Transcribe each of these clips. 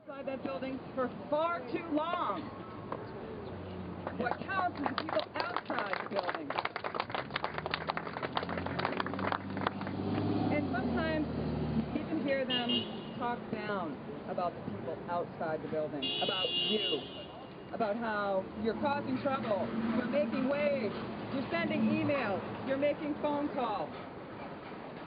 outside that building for far too long. What counts is the people outside the building. And sometimes you even hear them talk down about the people outside the building, about you, about how you're causing trouble, you're making waves, you're sending emails, you're making phone calls.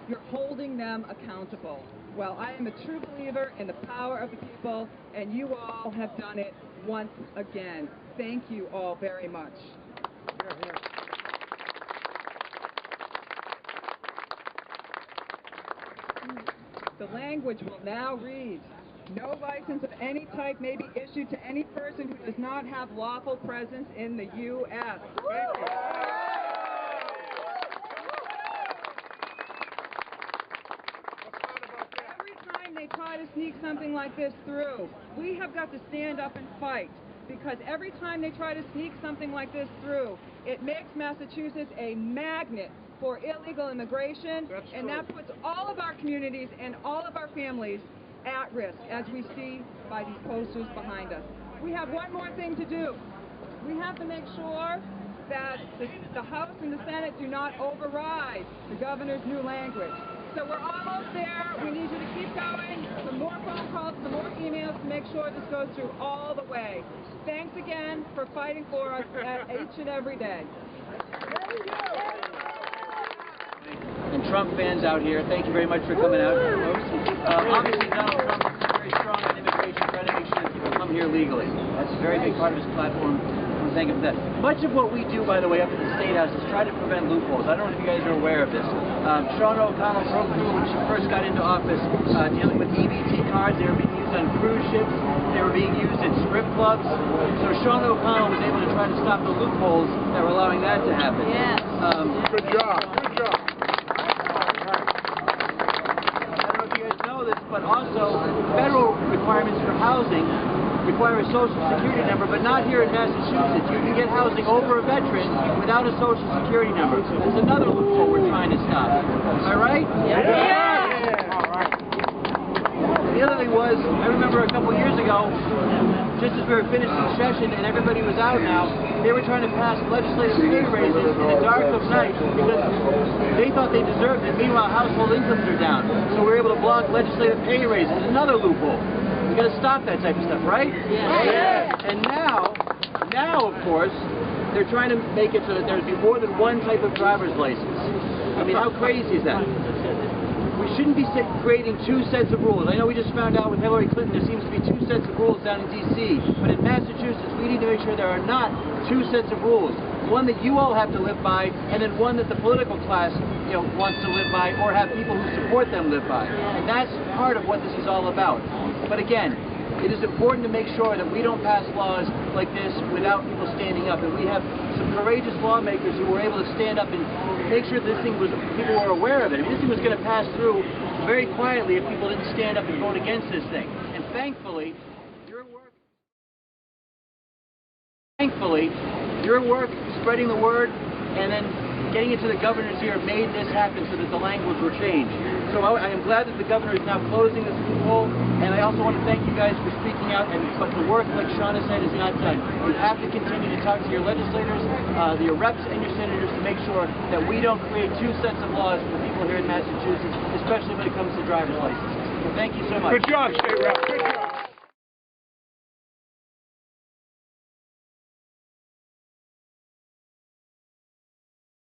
You're holding them accountable. Well, I am a true believer in the power of the people, and you all have done it once again. Thank you all very much. The language will now read, no license of any type may be issued to any person who does not have lawful presence in the U.S. Thank you. They try to sneak something like this through, we have got to stand up and fight, because every time they try to sneak something like this through, it makes Massachusetts a magnet for illegal immigration, and that puts all of our communities and all of our families at risk, as we see by these posters behind us. We have one more thing to do. We have to make sure that the House and the Senate do not override the governor's new language. So we're almost there. We need you to keep going. Some more phone calls, some more emails to make sure this goes through all the way. Thanks again for fighting for us each and every day. And Trump fans out here, thank you very much for coming out. Obviously, Donald Trump is very strong on immigration, trying to make sure that people come here legally. That's a very big part of his platform. Thank him for that. Much of what we do, by the way, up at the State House is try to prevent loopholes. I don't know if you guys are aware of this. Sean O'Connell broke through when she first got into office, dealing with EBT cards. They were being used on cruise ships. They were being used in strip clubs. So Sean O'Connell was able to try to stop the loopholes that were allowing that to happen. Yes. Good job. Good job. I don't know if you guys know this, but also federal requirements for housing require a social security number, but not here in Massachusetts. You can get housing over a veteran without a social security number. There's another loophole we're trying to stop. Am I right? Yeah. All right. The other thing was, I remember a couple years ago, just as we were finishing session and everybody was out now, they were trying to pass legislative pay raises in the dark of night because they thought they deserved it. Meanwhile, household incomes are down. So we were able to block legislative pay raises. Another loophole. We got to stop that type of stuff, right? Yeah. And now, of course, they're trying to make it so that there'd be more than one type of driver's license. I mean, how crazy is that? We shouldn't be creating two sets of rules. I know we just found out with Hillary Clinton there seems to be two sets of rules down in D.C., but in Massachusetts we need to make sure there are not two sets of rules. One that you all have to live by, and then one that the political class, wants to live by, or have people who support them live by. And that's part of what this is all about. But again, it is important to make sure that we don't pass laws like this without people standing up. And we have some courageous lawmakers who were able to stand up and make sure this thing people were aware of it. I mean, this thing was going to pass through very quietly if people didn't stand up and vote against this thing. And thankfully, your work spreading the word and then getting it to the governor's ear made this happen so that the language will change. So I am glad that the governor is now closing this loophole, and I also want to thank you guys for speaking out, but the work, like Shauna said, is not done. You have to continue to talk to your legislators, your reps and your senators to make sure that we don't create two sets of laws for people here in Massachusetts, especially when it comes to driver's licenses. So thank you so much. Good job, State Rep. Good job.